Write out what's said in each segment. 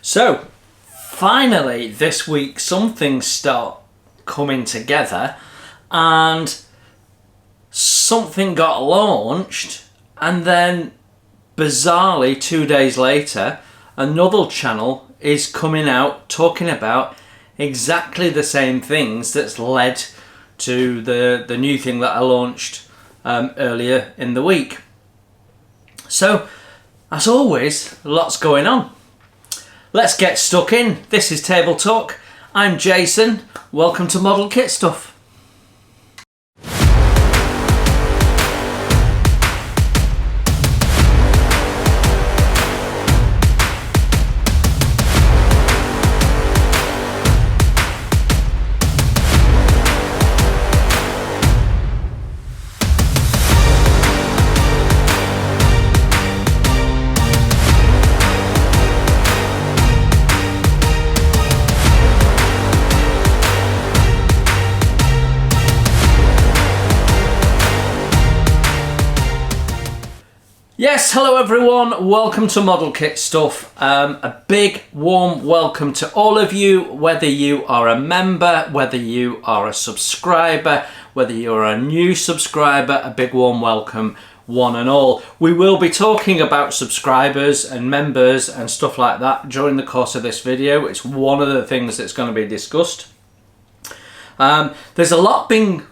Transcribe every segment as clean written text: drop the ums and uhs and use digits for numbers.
So, finally this week some things start coming together and something got launched, and then bizarrely 2 days later another channel is coming out talking about exactly the same things that's led to the new thing that I launched earlier in the week. So, as always, lots going on. Let's get stuck in. This is Table Talk. I'm Jason. Welcome to Model Kit Stuff. Yes, hello everyone, welcome to Model Kit Stuff. A big warm welcome to all of you, whether you are a member, whether you are a subscriber, whether you're a new subscriber, a big warm welcome one and all. We will be talking about subscribers and members and stuff like that during the course of this video. It's one of the things that's going to be discussed. There's a lot being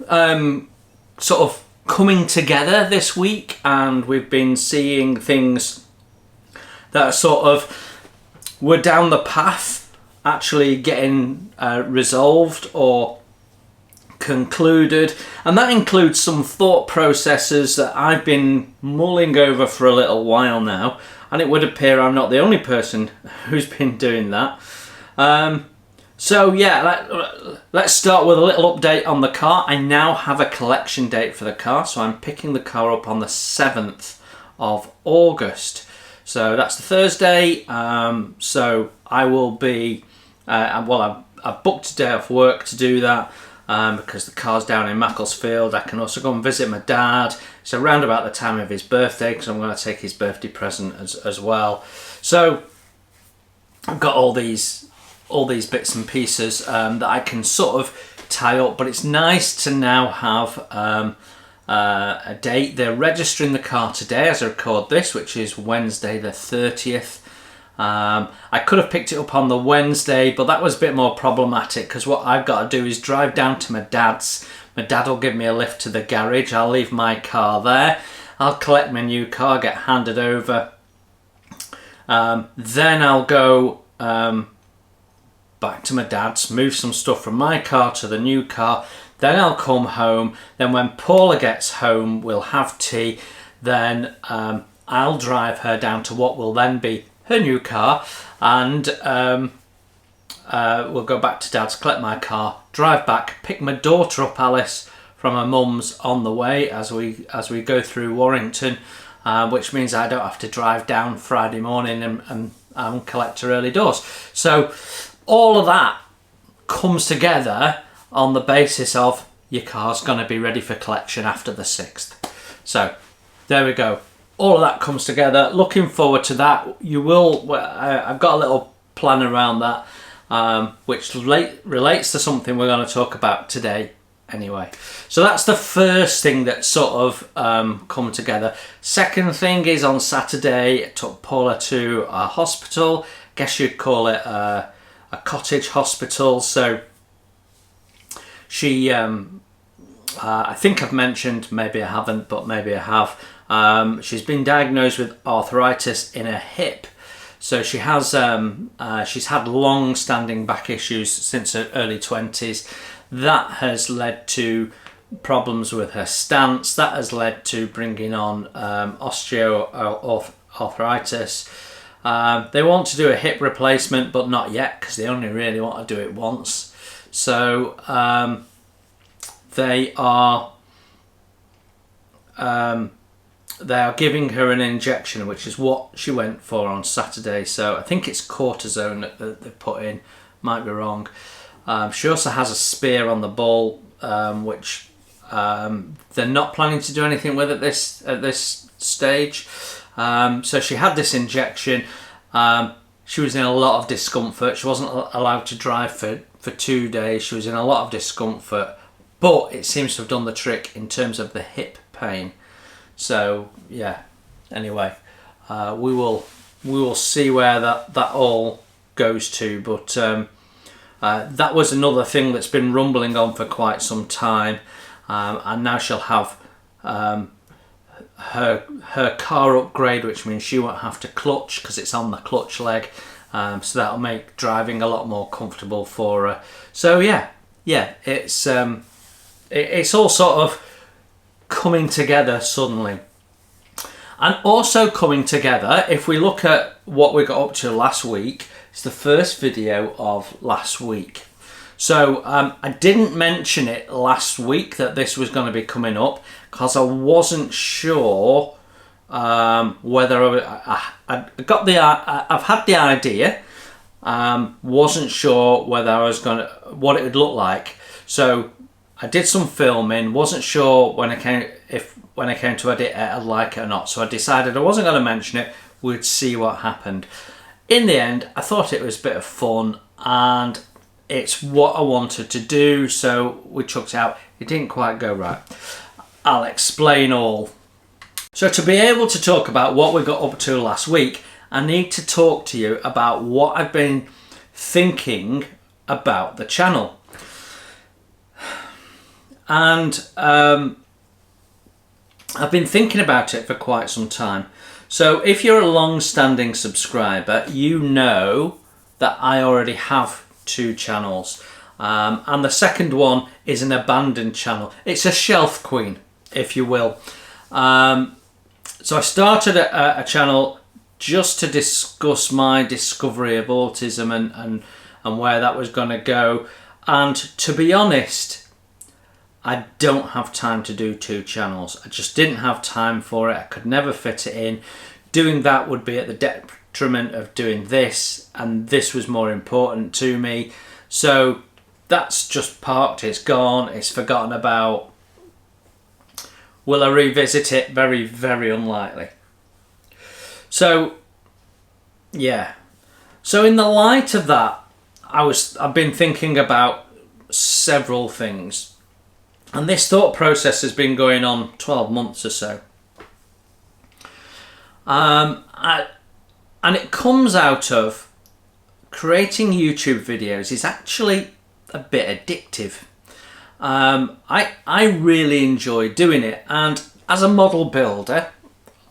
sort of coming together this week, and we've been seeing things that are sort of were down the path actually getting resolved or concluded, and that includes some thought processes that I've been mulling over for a little while now, and it would appear I'm not the only person who's been doing that. So yeah, let's start with a little update on the car. I now have a collection date for the car, so I'm picking the car up on the 7th of August. So that's the Thursday. So I will be, well, I've booked a day off work to do that because the car's down in Macclesfield. I can also go and visit my dad. It's around about the time of his birthday because I'm going to take his birthday present as well. So I've got all these bits and pieces that I can sort of tie up, but it's nice to now have a date. They're registering the car today as I record this, which is Wednesday the 30th. I could have picked it up on the Wednesday, but that was a bit more problematic because what I've got to do is drive down to my dad's. My dad will give me a lift to the garage. I'll leave my car there. I'll collect my new car, get handed over. Then I'll go back to my dad's, move some stuff from my car to the new car, then I'll come home. Then when Paula gets home, we'll have tea. Then I'll drive her down to what will then be her new car, and we'll go back to dad's, collect my car, drive back, pick my daughter up, Alice, from her mum's on the way as we go through Warrington, which means I don't have to drive down Friday morning and collect her early doors. So all of that comes together on the basis of your car's going to be ready for collection after the 6th. So there we go. All of that comes together. Looking forward to that. You will. I've got a little plan around that, which relates to something we're going to talk about today anyway. So that's the first thing that sort of come together. Second thing is on Saturday, I took Paula to a hospital. Guess you'd call it a cottage hospital. So she, I think I've mentioned, maybe I haven't, but maybe I have. She's been diagnosed with arthritis in her hip. So she has, she's had long-standing back issues since her early 20s. That has led to problems with her stance. That has led to bringing on osteoarthritis. They want to do a hip replacement, but not yet because they only really want to do it once. So they are giving her an injection, which is what she went for on Saturday. So I think it's cortisone that they put in. Might be wrong. She also has a spear on the ball, which They're not planning to do anything with it at this stage. So she had this injection. She was in a lot of discomfort. She wasn't allowed to drive for 2 days. She was in a lot of discomfort, but it seems to have done the trick in terms of the hip pain. So yeah, anyway, we will see where that all goes to, but that was another thing that's been rumbling on for quite some time, and now she'll have her car upgrade, which means she won't have to clutch because it's on the clutch leg, so that'll make driving a lot more comfortable for her. So yeah, it's all sort of coming together suddenly. And also coming together, if we look at what we got up to last week, it's the first video of last week. So I didn't mention it last week that this was going to be coming up because I wasn't sure whether I've had the idea, wasn't sure whether I was what it would look like. So I did some filming, wasn't sure when I came to edit it I'd like it or not. So I decided I wasn't going to mention it. We'd see what happened. In the end, I thought it was a bit of fun and it's what I wanted to do, so we chucked it out. It didn't quite go right. I'll explain all. So to be able to talk about what we got up to last week, I need to talk to you about what I've been thinking about the channel. And I've been thinking about it for quite some time. So if you're a long-standing subscriber, you know that I already have 2 channels. And the second one is an abandoned channel. It's a shelf queen, if you will. So I started a channel just to discuss my discovery of autism and where that was going to go. And to be honest, I don't have time to do 2 channels. I just didn't have time for it. I could never fit it in. Doing that would be at the detriment of doing this, and this was more important to me. So that's just parked, it's gone, it's forgotten about. Will I revisit it? Very, very unlikely. So yeah. So in the light of that, I've been thinking about several things. And this thought process has been going on 12 months or so. And it comes out of creating YouTube videos is actually a bit addictive. I really enjoy doing it. And as a model builder,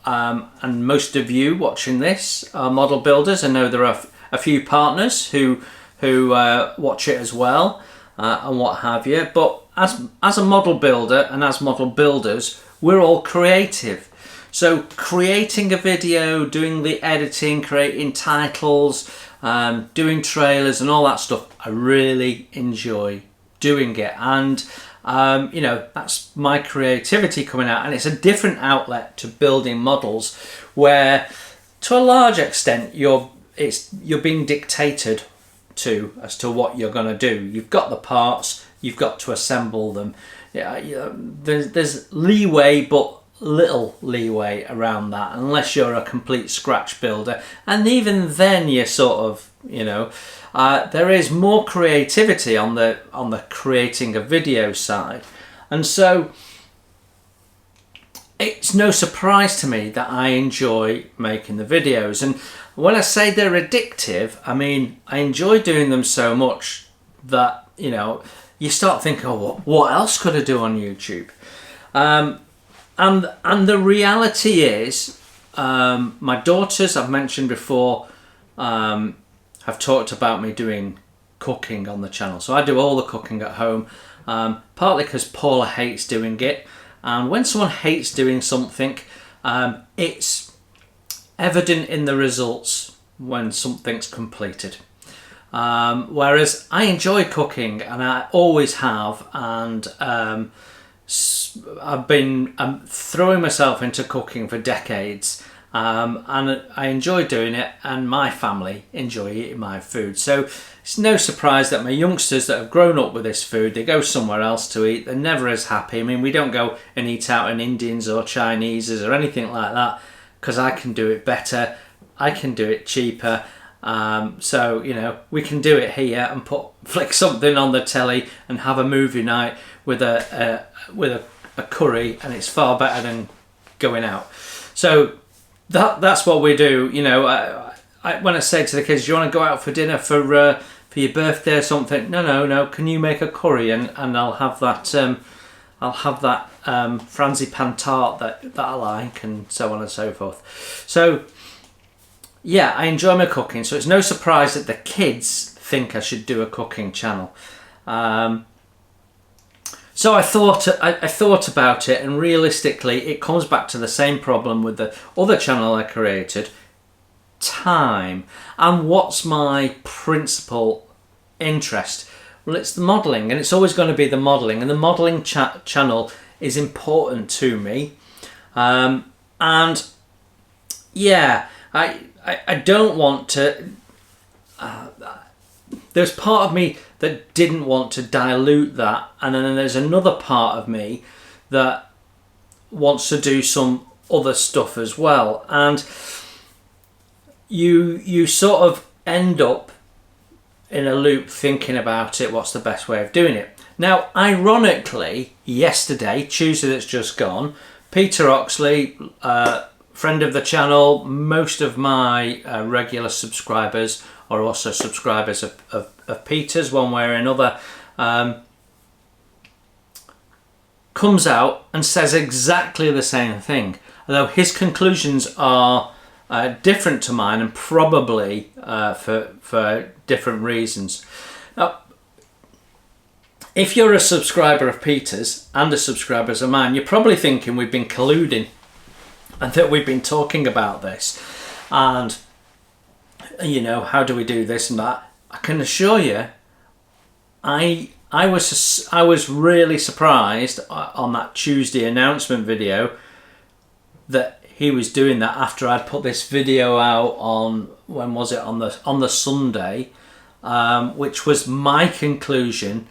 and most of you watching this are model builders, I know there are a few partners who watch it as well, and what have you. But as a model builder and as model builders, we're all creative. So creating a video, doing the editing, creating titles, doing trailers and all that stuff, I really enjoy doing it. And you know, that's my creativity coming out, and it's a different outlet to building models where to a large extent you're being dictated to as to what you're going to do. You've got the parts, you've got to assemble them. Yeah, there's leeway, but little leeway around that, unless you're a complete scratch builder, and even then you're sort of, you know, there is more creativity on the creating a video side. And so it's no surprise to me that I enjoy making the videos. And when I say they're addictive, I mean I enjoy doing them so much that, you know, you start thinking, oh, what else could I do on YouTube? And the reality is, my daughters, I've mentioned before, have talked about me doing cooking on the channel. So I do all the cooking at home, partly because Paula hates doing it. And when someone hates doing something, it's evident in the results when something's completed. Whereas I enjoy cooking, and I always have, and I've been throwing myself into cooking for decades, and I enjoy doing it, and my family enjoy eating my food. So it's no surprise that my youngsters that have grown up with this food, they go somewhere else to eat. They're never as happy. I mean, we don't go and eat out in Indians or Chinese's or anything like that, because I can do it better. I can do it cheaper. So, you know, we can do it here and flick something on the telly and have a movie night with a curry, and it's far better than going out. So that's what we do. You know, when I say to the kids, do you want to go out for dinner for your birthday or something? No. Can you make a curry, and I'll have that frangipan tart that I like, and so on and so forth. So yeah, I enjoy my cooking. So it's no surprise that the kids think I should do a cooking channel. So I thought about it, and realistically, it comes back to the same problem with the other channel I created: time. And what's my principal interest? Well, it's the modelling, and it's always going to be the modelling, and the modelling channel is important to me. And yeah, I don't want to. There's part of me that didn't want to dilute that, and then there's another part of me that wants to do some other stuff as well. And you sort of end up in a loop thinking about it, what's the best way of doing it. Now, ironically, yesterday, Tuesday that's just gone, Peter Oxley, friend of the channel, most of my regular subscribers are also subscribers of Peter's one way or another, comes out and says exactly the same thing, although his conclusions are different to mine, and probably for different reasons. Now, if you're a subscriber of Peter's and a subscriber of mine, you're probably thinking we've been colluding and that we've been talking about this, and you know, how do we do this and that. I can assure you, I was really surprised on that Tuesday announcement video that he was doing that after I'd put this video out on, when was it, on the Sunday, which was my conclusion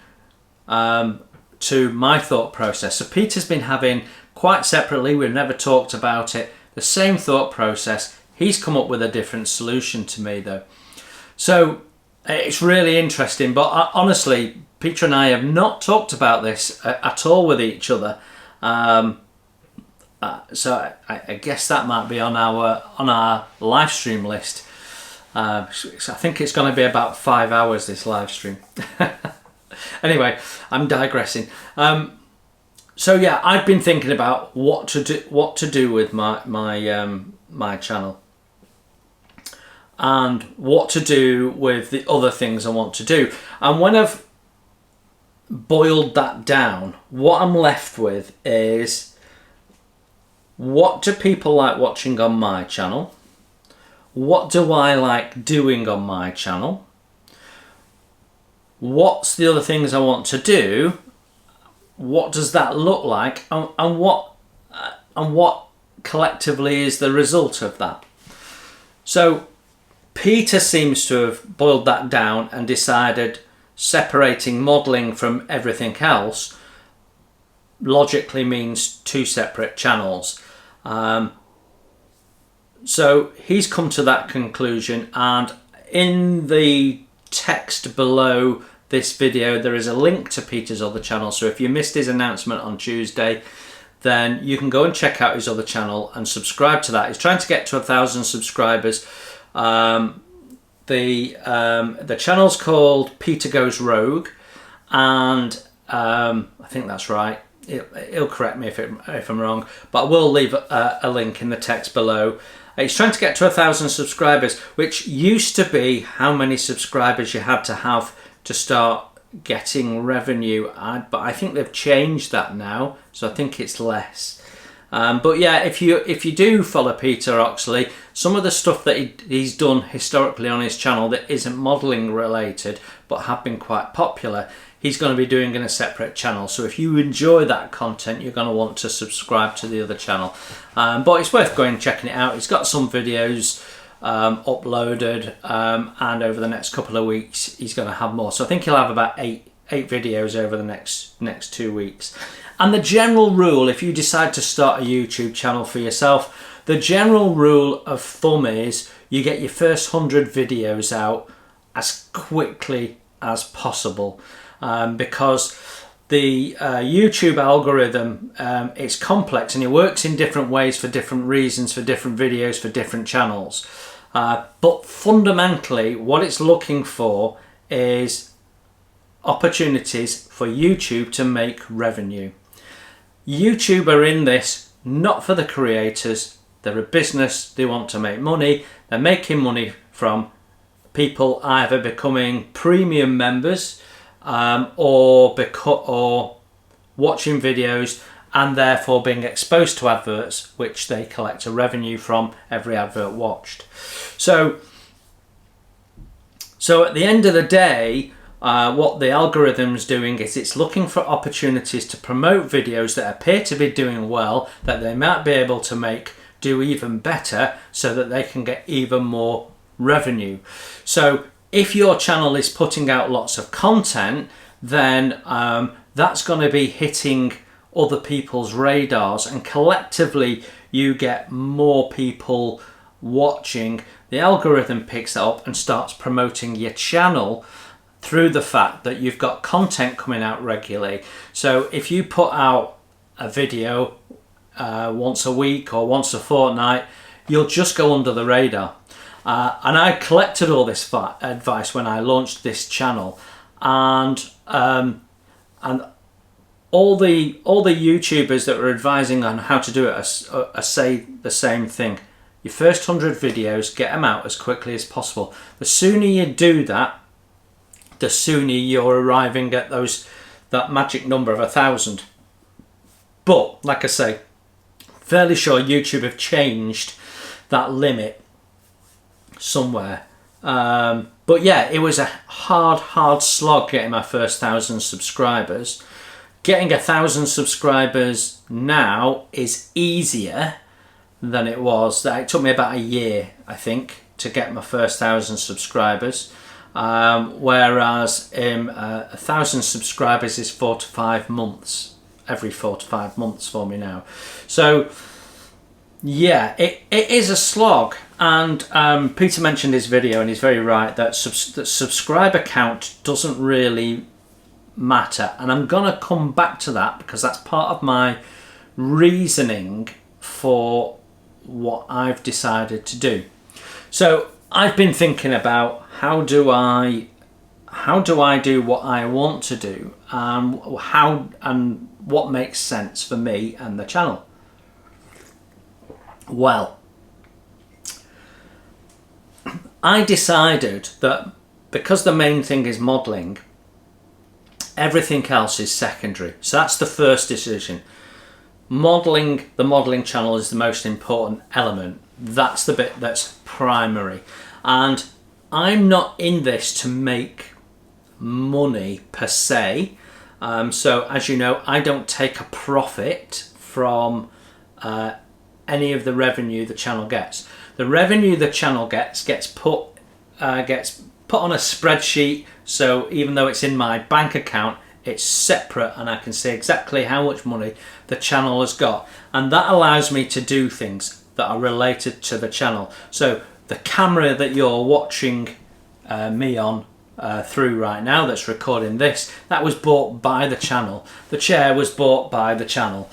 to my thought process. So Peter's been having, quite separately, we've never talked about it, the same thought process. He's come up with a different solution to me though. So it's really interesting, but honestly, Peter and I have not talked about this at all with each other. So I guess that might be on our live stream list. I think it's going to be about 5 hours, this live stream. Anyway, I'm digressing. So yeah, I've been thinking about what to do with my channel, and what to do with the other things I want to do. And when I've boiled that down, what I'm left with is, what do people like watching on my channel? What do I like doing on my channel? What's the other things I want to do? What does that look like? And what collectively is the result of that? So Peter seems to have boiled that down and decided separating modelling from everything else logically means 2 separate channels. So he's come to that conclusion, and in the text below this video there is a link to Peter's other channel. So if you missed his announcement on Tuesday, then you can go and check out his other channel and subscribe to that. He's trying to get to 1,000 subscribers. The channel's called Peter Goes Rogue, and I think that's right. He'll correct me if I'm wrong, but I will leave a link in the text below. He's trying to get to 1,000 subscribers, which used to be how many subscribers you had to have to start getting revenue. But I think they've changed that now, so I think it's less. But yeah, if you do follow Peter Oxley, some of the stuff that he's done historically on his channel that isn't modelling related but have been quite popular, he's going to be doing in a separate channel. So if you enjoy that content, you're going to want to subscribe to the other channel. But it's worth going and checking it out. He's got some videos uploaded, and over the next couple of weeks he's going to have more. So I think he'll have about eight videos over the next 2 weeks. And the general rule, if you decide to start a YouTube channel for yourself, the general rule of thumb is you get your first 100 videos out as quickly as possible, because the YouTube algorithm, it's complex and it works in different ways for different reasons, for different videos, for different channels. But fundamentally, what it's looking for is opportunities for YouTube to make revenue. YouTube are in this not for the creators. They're a business, they want to make money. They're making money from people either becoming premium members or watching videos and therefore being exposed to adverts, which they collect a revenue from every advert watched. So at the end of the day, what the algorithm's doing is it's looking for opportunities to promote videos that appear to be doing well, that they might be able to do even better, so that they can get even more revenue. So if your channel is putting out lots of content, then that's going to be hitting other people's radars, and collectively you get more people watching. The algorithm picks that up and starts promoting your channel through the fact that you've got content coming out regularly. So if you put out a video once a week or once a fortnight, you'll just go under the radar. And I collected all this advice when I launched this channel, and all the YouTubers that were advising on how to do it are say the same thing. Your first 100 videos, get them out as quickly as possible. The sooner you do that, the sooner you're arriving at that magic number of 1,000. But like I say, fairly sure YouTube have changed that limit somewhere. But yeah, it was a hard slog getting my first 1,000 subscribers. Getting 1,000 subscribers now is easier than it was. It took me about a year, I think, to get my first 1,000 subscribers. Whereas 1,000 subscribers is 4 to 5 months, every 4 to 5 months for me now. So yeah, it is a slog. And Peter mentioned his video, and he's very right that the subscriber count doesn't really matter, and I'm gonna come back to that because that's part of my reasoning for what I've decided to do. So I've been thinking about how do I do what I want to do, how and what makes sense for me and the channel. Well, I decided that because the main thing is modelling, everything else is secondary. So that's the first decision. Modelling, the modelling channel is the most important element. That's the bit that's primary. And I'm not in this to make money per se. So as you know, I don't take a profit from any of the revenue the channel gets. The revenue the channel gets put on a spreadsheet, so even though it's in my bank account, it's separate and I can see exactly how much money the channel has got, and that allows me to do things that are related to the channel. So the camera that you're watching me on through right now, that's recording this, that was bought by the channel. The chair was bought by the channel.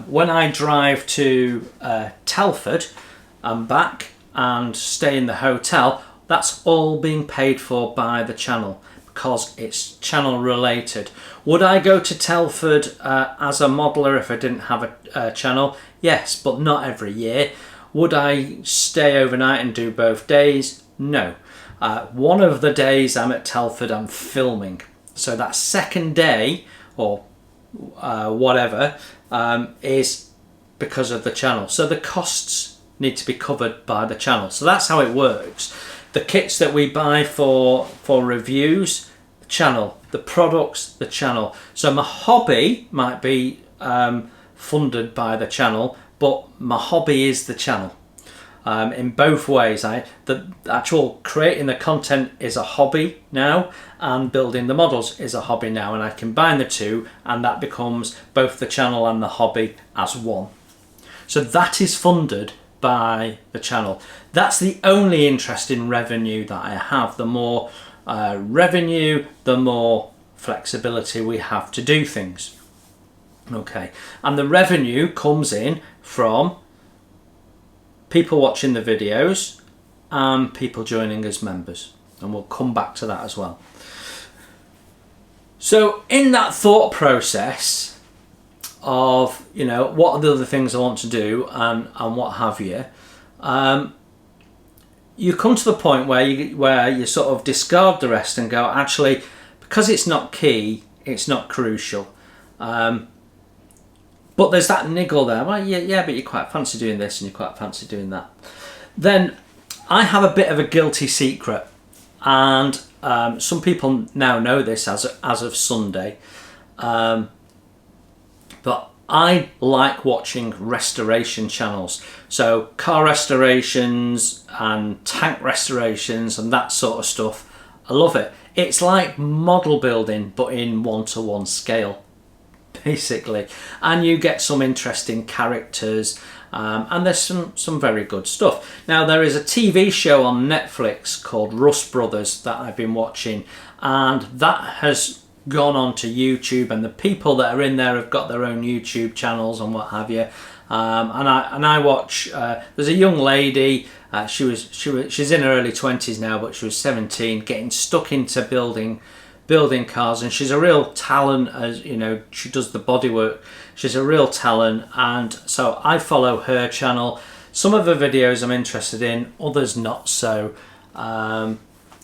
When I drive to Telford and back and stay in the hotel, that's all being paid for by the channel because it's channel related. Would I go to Telford as a modeler if I didn't have a channel? Yes, but not every year. Would I stay overnight and do both days? No. One of the days I'm at Telford, I'm filming. So that second day, or whatever, is because of the channel. So the costs need to be covered by the channel. So that's how it works. The kits that we buy for reviews, the channel the products, the channel. So my hobby might be funded by the channel, but my hobby is the channel. In both ways, the actual creating the content is a hobby now, and building the models is a hobby now, and I combine the two, and that becomes both the channel and the hobby as one. So that is funded by the channel. That's the only interest in revenue that I have. The more revenue, the more flexibility we have to do things. Okay, and the revenue comes in from people watching the videos and people joining as members, and we'll come back to that as well. So in that thought process of, you know, what are the other things I want to do and what have you, you come to the point where you sort of discard the rest and go, actually, because it's not key, it's not crucial. But there's that niggle there. Well, yeah, but you quite fancy doing this and you quite fancy doing that. Then I have a bit of a guilty secret, and some people now know this as of Sunday. But I like watching restoration channels. So car restorations and tank restorations and that sort of stuff. I love it. It's like model building, but in 1-to-1 scale, basically, and you get some interesting characters, and there's some very good stuff. Now, there is a TV show on Netflix called Rust Brothers that I've been watching, and that has gone on to YouTube, and the people that are in there have got their own YouTube channels and what have you. And I watch. There's a young lady. She's in her early 20s now, but she was 17, getting stuck into building cars, and she's a real talent. As you know, she does the bodywork. She's a real talent, and so I follow her channel. Some of her videos I'm interested in, others not so.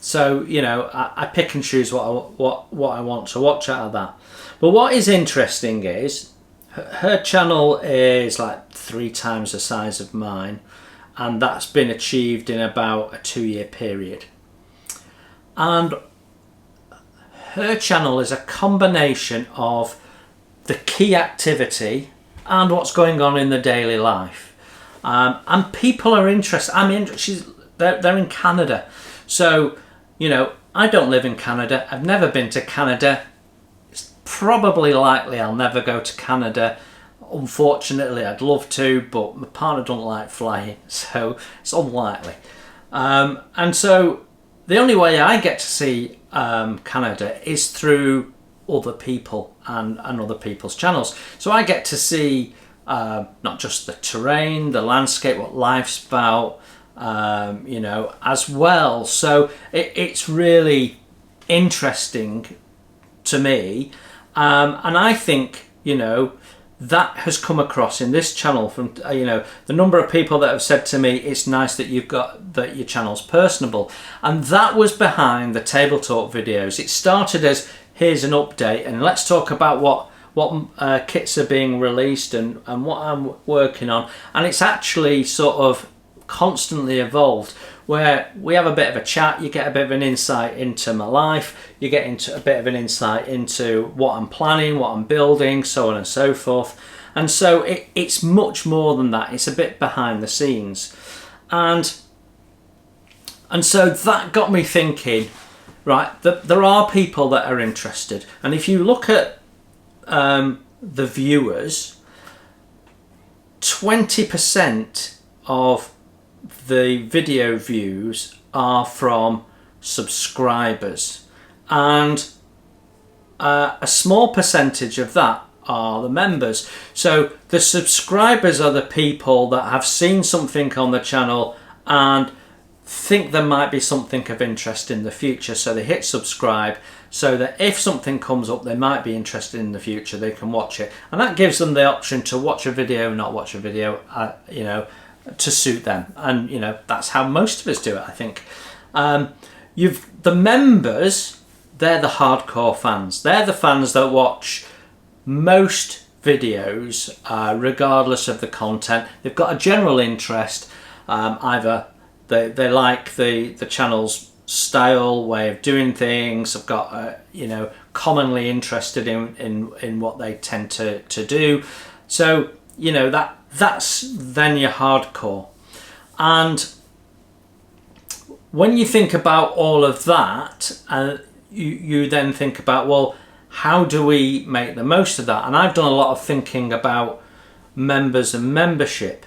So you know, I pick and choose what I want to watch out of that. But what is interesting is her channel is like 3 times the size of mine, and that's been achieved in about a 2-year period. And her channel is a combination of the key activity and what's going on in the daily life, and people are interested. They're in Canada, so you know, I don't live in Canada. I've never been to Canada. It's probably likely I'll never go to Canada. Unfortunately, I'd love to, but my partner don't like flying, so it's unlikely. And so the only way I get to see Canada is through other people and other people's channels. So I get to see not just the terrain, the landscape, what life's about, you know, as well. So it's really interesting to me, and I think, you know, that has come across in this channel from you know, the number of people that have said to me, it's nice that your channel's personable, and that was behind the table talk videos. It started as, here's an update and let's talk about what kits are being released and what I'm working on, and it's actually sort of constantly evolved, where we have a bit of a chat, you get a bit of an insight into my life, you get into a bit of an insight into what I'm planning, what I'm building, so on and so forth. And so it's much more than that. It's a bit behind the scenes, and so that got me thinking, right, there are people that are interested, and if you look at the viewers, 20% of the video views are from subscribers, and a small percentage of that are the members. So the subscribers are the people that have seen something on the channel and think there might be something of interest in the future, so they hit subscribe, so that if something comes up they might be interested in the future, they can watch it, and that gives them the option to watch a video, not watch a video, you know, to suit them. And you know, that's how most of us do it, I think. You've the members, they're the hardcore fans. They're the fans that watch most videos regardless of the content. They've got a general interest, either they like the channel's style, way of doing things, have got you know, commonly interested in what they tend to do. So, you know, that's then your hardcore. And when you think about all of that, you then think about, well, how do we make the most of that? And I've done a lot of thinking about members and membership.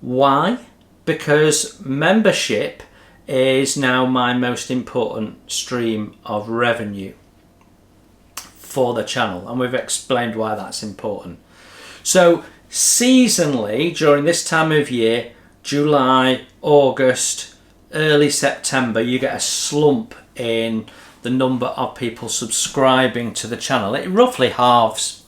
Why? Because membership is now my most important stream of revenue for the channel, and we've explained why that's important. So seasonally, during this time of year, July, August, early September, you get a slump in the number of people subscribing to the channel. It roughly halves,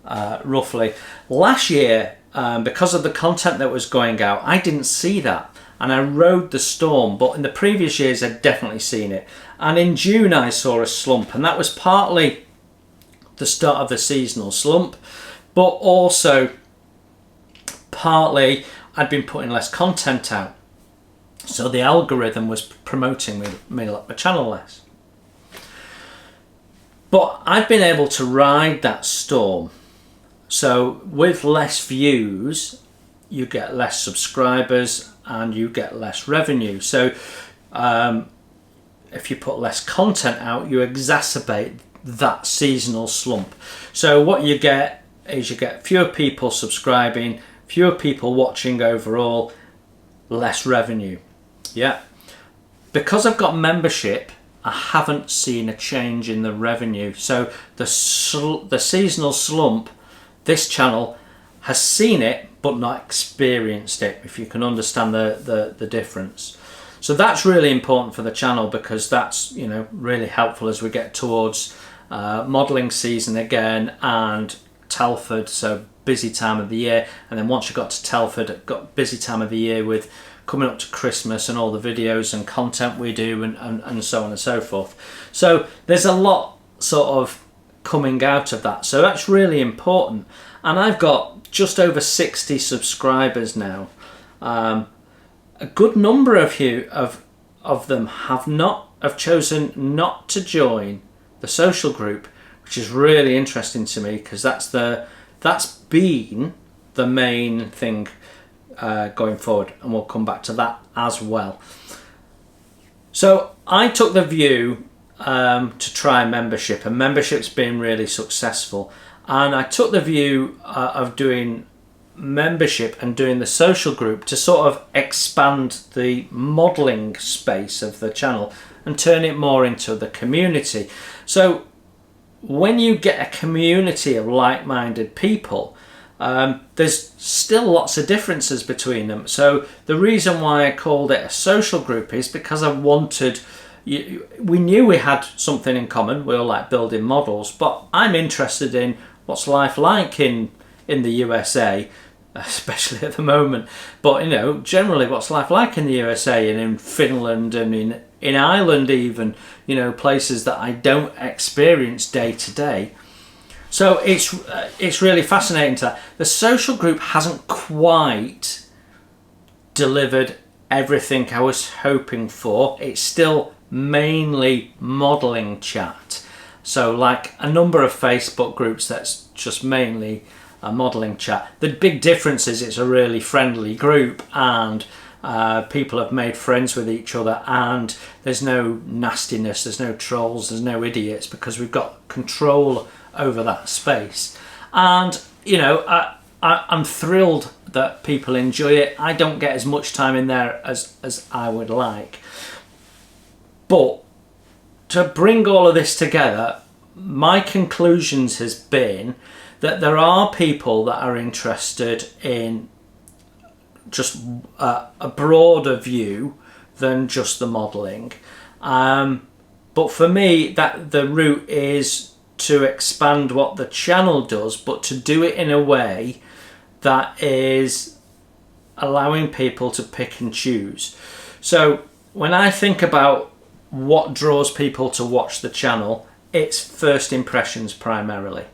roughly. Last year, because of the content that was going out, I didn't see that, and I rode the storm. But in the previous years, I'd definitely seen it. And in June, I saw a slump, and that was partly the start of the seasonal slump, but also partly I'd been putting less content out, so the algorithm was promoting my channel less. But I've been able to ride that storm. So with less views, you get less subscribers and you get less revenue. So if you put less content out, you exacerbate that seasonal slump. So what you get is you get fewer people subscribing, fewer people watching overall, less revenue. Yeah. Because I've got membership, I haven't seen a change in the revenue. So the seasonal slump, this channel has seen it but not experienced it, if you can understand the difference. So that's really important for the channel, because that's, you know, really helpful as we get towards modelling season again and Telford, so busy time of the year. And then once you got to Telford, got busy time of the year with coming up to Christmas and all the videos and content we do and so on and so forth. So there's a lot sort of coming out of that. So that's really important. And I've got just over 60 subscribers now. A good number of you of them have chosen not to join the social group, which is really interesting to me, because that's been the main thing going forward, and we'll come back to that as well. So I took the view to try membership, and membership's been really successful. And I took the view of doing membership and doing the social group to sort of expand the modelling space of the channel and turn it more into the community. So when you get a community of like-minded people, there's still lots of differences between them. So the reason why I called it a social group is because I wanted, we knew we had something in common. We all like building models, but I'm interested in what's life like in the USA, especially at the moment. But, you know, generally what's life like in the USA and in Finland and in Ireland even, you know, places that I don't experience day to day. So it's really fascinating to that. The social group hasn't quite delivered everything I was hoping for. It's still mainly modelling chat. So like a number of Facebook groups, that's just mainly a modelling chat. The big difference is it's a really friendly group, and people have made friends with each other, and there's no nastiness, there's no trolls, there's no idiots, because we've got control over that space. And, you know, I'm thrilled that people enjoy it. I don't get as much time in there as I would like. But to bring all of this together, my conclusions has been that there are people that are interested in just a broader view than just the modelling. But for me, that the route is to expand what the channel does, but to do it in a way that is allowing people to pick and choose. So when I think about what draws people to watch the channel, it's first impressions primarily.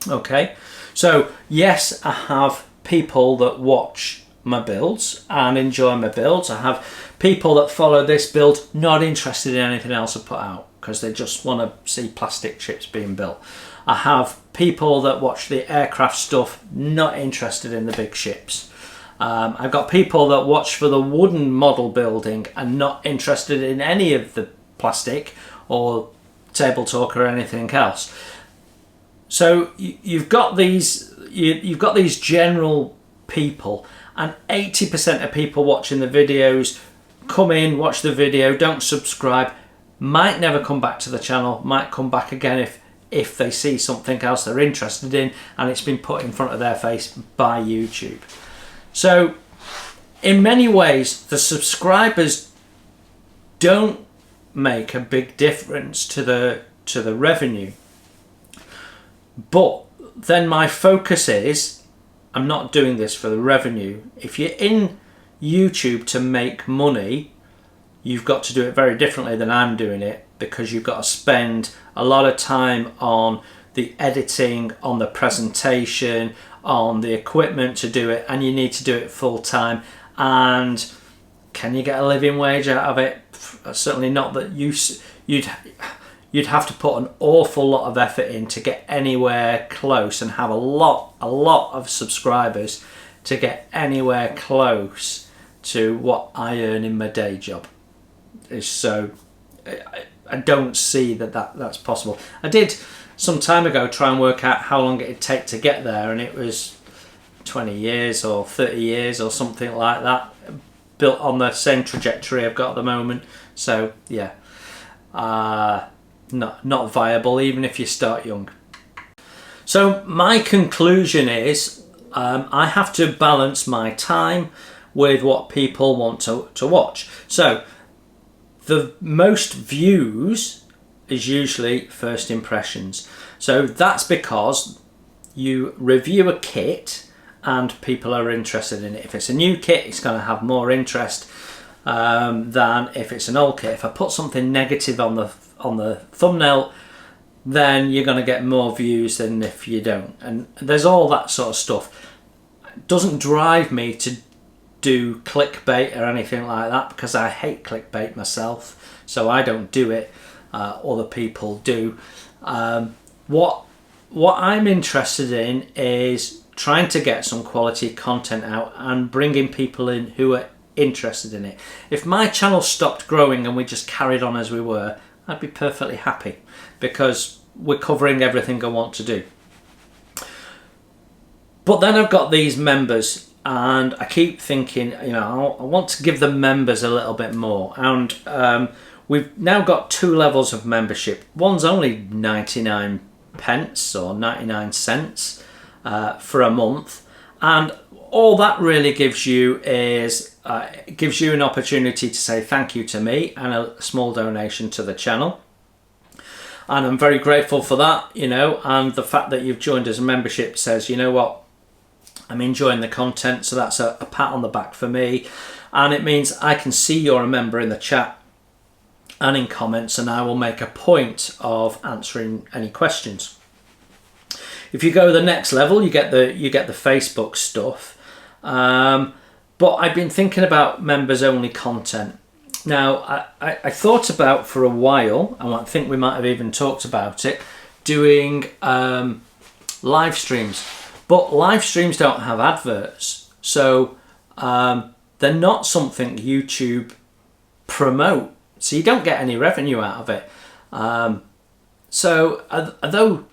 Okay, so yes, I have people that watch my builds and enjoy my builds. I have people that follow this build, not interested in anything else I put out. because they just want to see plastic ships being built. I have people that watch the aircraft stuff, not interested in the big ships. I've got people that watch for the wooden model building and not interested in any of the plastic or table talk or anything else. So you've got these general people, and 80% of people watching the videos come in, watch the video, don't subscribe, might never come back to the channel, might come back again if they see something else they're interested in and it's been put in front of their face by YouTube. So in many ways, the subscribers don't make a big difference to the revenue. But then my focus is, I'm not doing this for the revenue. If you're in YouTube to make money, you've got to do it very differently than I'm doing it, because you've got to spend a lot of time on the editing, on the presentation, on the equipment to do it, and you need to do it full time. And can you get a living wage out of it? Certainly not that you'd have to put an awful lot of effort in to get anywhere close and have a lot of subscribers to get anywhere close to what I earn in my day job. So I don't see that's possible. I did some time ago try and work out how long it'd take to get there, and it was 20 years or 30 years or something like that, built on the same trajectory I've got at the moment. So yeah, not viable even if you start young. So my conclusion is, I have to balance my time with what people want to watch. So the most views is usually first impressions. So that's because you review a kit and people are interested in it. If it's a new kit, it's going to have more interest than if it's an old kit. If I put something negative on the thumbnail, then you're going to get more views than if you don't. And there's all that sort of stuff. It doesn't drive me to do clickbait or anything like that, because I hate clickbait myself, so I don't do it. Other people do. What I'm interested in is trying to get some quality content out and bringing people in who are interested in it. If my channel stopped growing and we just carried on as we were, I'd be perfectly happy, because we're covering everything I want to do. But then I've got these members, and I keep thinking, I want to give the members a little bit more. And we've now got 2 levels of membership. One's only 99 pence or 99 cents for a month, and all that really gives you is gives you an opportunity to say thank you to me and a small donation to the channel. And I'm very grateful for that, and the fact that you've joined as a membership says, you know what, I'm enjoying the content, so that's a pat on the back for me. And it means I can see you're a member in the chat and in comments, and I will make a point of answering any questions. If you go to the next level, you get the Facebook stuff. But I've been thinking about members only content. Now, I thought about for a while, and I think we might have even talked about it, doing live streams. But live streams don't have adverts, so they're not something YouTube promote, so you don't get any revenue out of it. So although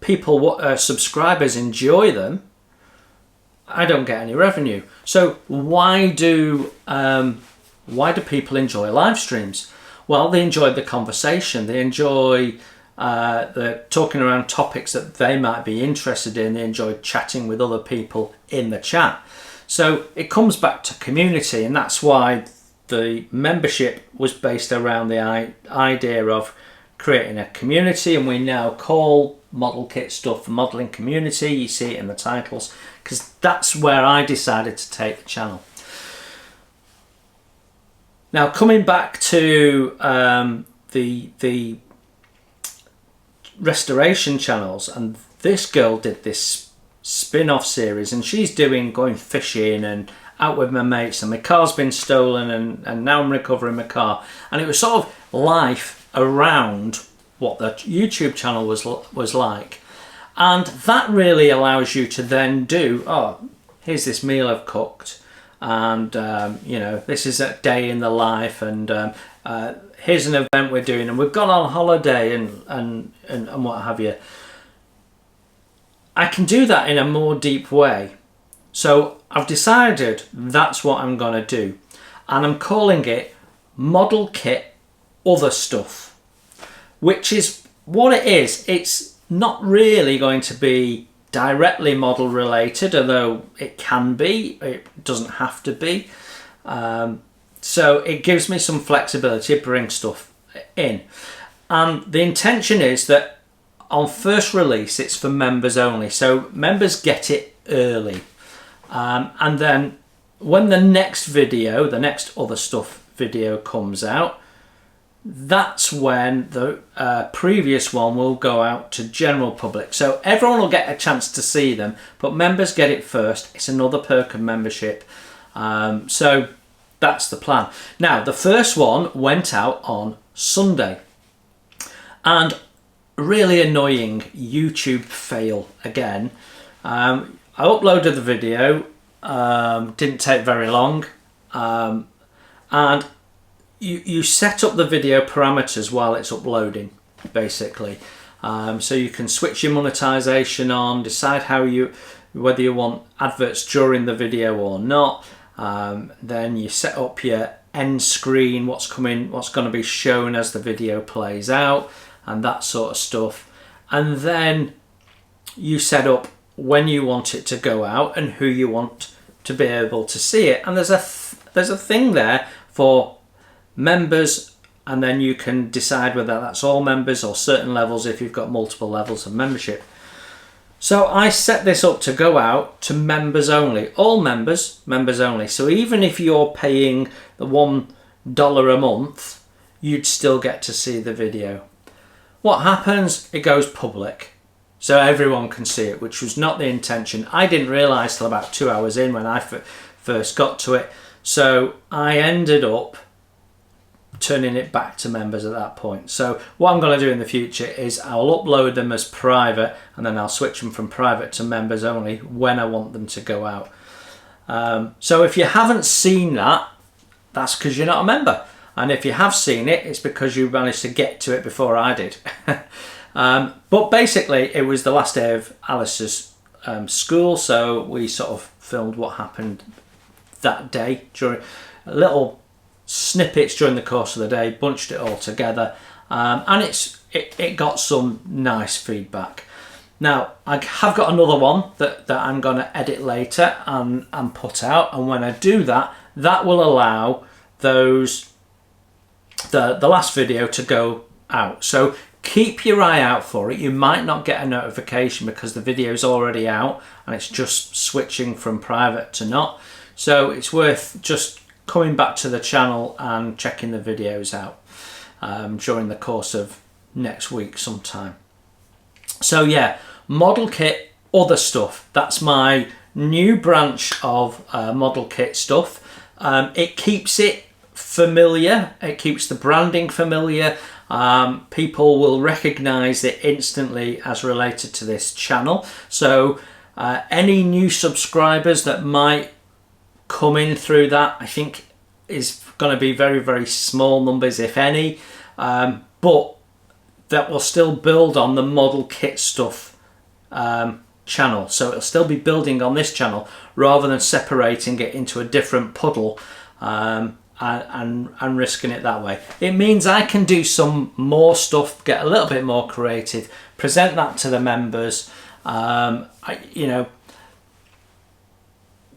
people, subscribers enjoy them, I don't get any revenue. So why do people enjoy live streams? Well, they enjoy the conversation. They enjoy the talking around topics that they might be interested in. They enjoy chatting with other people in the chat. So it comes back to community, and that's why the membership was based around the idea of creating a community, and we now call Model Kit Stuff Modelling Community. You see it in the titles, because that's where I decided to take the channel. Now, coming back to the restoration channels, and this girl did this spin-off series, and she's going fishing and out with my mates, and my car's been stolen, and now I'm recovering my car. And it was sort of life around what the YouTube channel was like. And that really allows you to then do, oh, here's this meal I've cooked, and you know, this is a day in the life, and here's an event we're doing, and we've gone on holiday, and what have you. I can do that in a more deep way. So I've decided that's what I'm going to do, and I'm calling it Model Kit Other Stuff, which is what it is. It's not really going to be directly model related, although it can be, it doesn't have to be. So it gives me some flexibility to bring stuff in. And the intention is that on first release, it's for members only. So members get it early. And then when the next video, the next Other Stuff video comes out, that's when the previous one will go out to general public. So everyone will get a chance to see them, but members get it first. It's another perk of membership. So that's the plan. Now, the first one went out on Sunday. And really annoying YouTube fail again. I uploaded the video, didn't take very long, and you set up the video parameters while it's uploading, basically. So you can switch your monetization on, decide whether you want adverts during the video or not. Then you set up your end screen, what's going to be shown as the video plays out, and that sort of stuff. And then you set up when you want it to go out and who you want to be able to see it. And there's a thing there for members, and then you can decide whether that's all members or certain levels if you've got multiple levels of membership. So I set this up to go out to members only, all members, members only. So even if you're paying the $1 a month, you'd still get to see the video. What happens? It goes public, so everyone can see it, which was not the intention. I didn't realise till about 2 hours in when I first got to it. So I ended up turning it back to members at that point. So what I'm going to do in the future is I'll upload them as private, and then I'll switch them from private to members only when I want them to go out. So if you haven't seen that, that's because you're not a member. And if you have seen it, it's because you managed to get to it before I did. But basically, it was the last day of Alice's school, so we sort of filmed what happened that day, during little snippets during the course of the day, bunched it all together, and it got some nice feedback. Now, I have got another one that I'm going to edit later and put out, and when I do that, that will allow those the last video to go out. So keep your eye out for it. You might not get a notification because the video is already out and it's just switching from private to not. So it's worth just coming back to the channel and checking the videos out during the course of next week sometime. So yeah, Model Kit Other Stuff. That's my new branch of Model Kit stuff. It keeps it familiar. It keeps the branding familiar. People will recognize it instantly as related to this channel. So any new subscribers that might come in through that, I think is going to be very, very small numbers, if any. But that will still build on the Model Kit Stuff channel. So it'll still be building on this channel rather than separating it into a different puddle and risking it that way. It means I can do some more stuff, get a little bit more creative, present that to the members.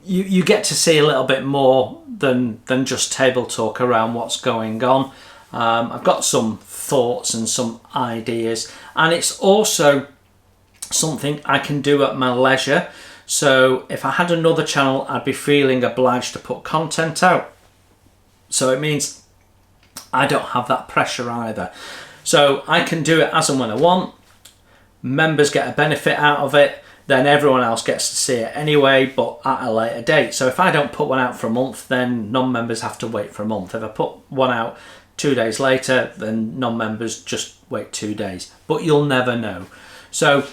You get to see a little bit more than just table talk around what's going on. I've got some thoughts and some ideas, and it's also something I can do at my leisure. So if I had another channel, I'd be feeling obliged to put content out. So it means I don't have that pressure either. So I can do it as and when I want. Members get a benefit out of it. Then everyone else gets to see it anyway, but at a later date. So if I don't put one out for a month, then non-members have to wait for a month. If I put one out 2 days later, then non-members just wait 2 days. But you'll never know. So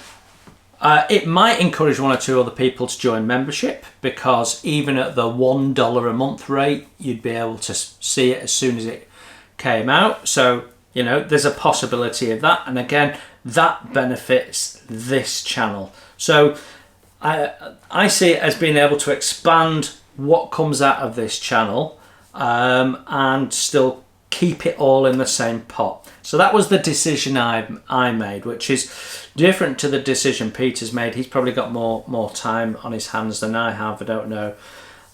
it might encourage 1 or 2 other people to join membership, because even at the $1 a month rate, you'd be able to see it as soon as it came out. So, you know, there's a possibility of that. And again, that benefits this channel. So I see it as being able to expand what comes out of this channel and still keep it all in the same pot. So that was the decision I made, which is different to the decision Peter's made. He's probably got more time on his hands than I have, I don't know.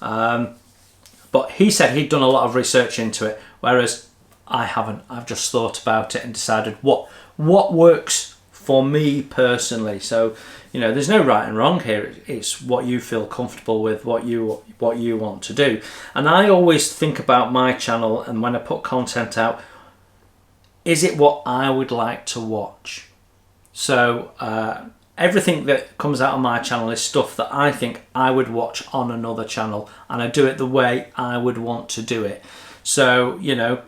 But he said he'd done a lot of research into it, whereas I haven't. I've just thought about it and decided what works for me personally. So, you know, there's no right and wrong here. It's what you feel comfortable with, what you want to do. And I always think about my channel, and when I put content out, is it what I would like to watch? So everything that comes out on my channel is stuff that I think I would watch on another channel, and I do it the way I would want to do it. So, you know,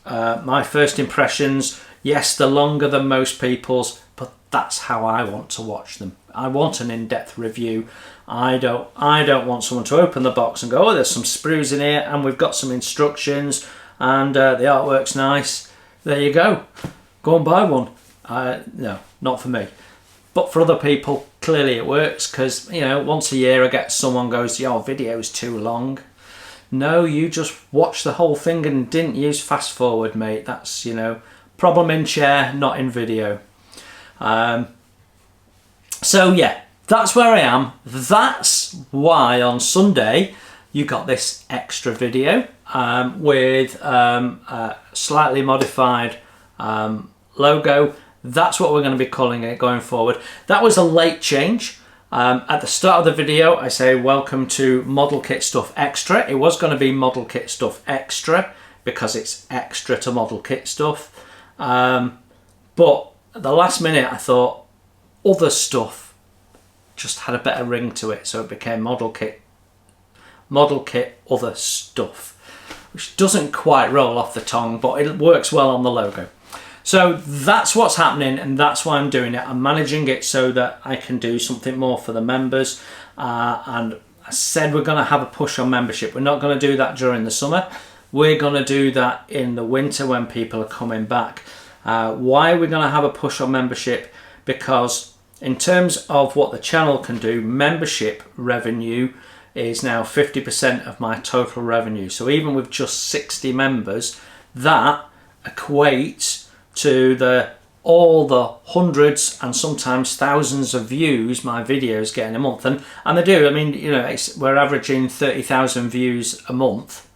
my first impressions, yes, they're longer than most people's, but that's how I want to watch them. I want an in-depth review. I don't want someone to open the box and go, oh, there's some sprues in here and we've got some instructions and the artwork's nice. There you go. Go and buy one. No, not for me. But for other people, clearly it works, because, you know, once a year I get someone goes, your video's too long. No, you just watched the whole thing and didn't use fast forward, mate. That's, you know, problem in chair, not in video. So yeah, that's where I am. That's why on Sunday you got this extra video with a slightly modified logo. That's what we're going to be calling it going forward. That was a late change. At the start of the video, I say welcome to Model Kit Stuff Extra. It was going to be Model Kit Stuff Extra because it's extra to Model Kit Stuff. But at the last minute, I thought other stuff just had a better ring to it, so it became Model Kit Other Stuff, which doesn't quite roll off the tongue, but it works well on the logo. So that's what's happening, and that's why I'm doing it. I'm managing it so that I can do something more for the members. And I said we're going to have a push on membership. We're not going to do that during the summer. We're going to do that in the winter when people are coming back. Why are we going to have a push on membership? Because in terms of what the channel can do, membership revenue is now 50% of my total revenue. So even with just 60 members, that equates to all the hundreds and sometimes thousands of views my videos get in a month, and they do. I mean, you know, we're averaging 30,000 views a month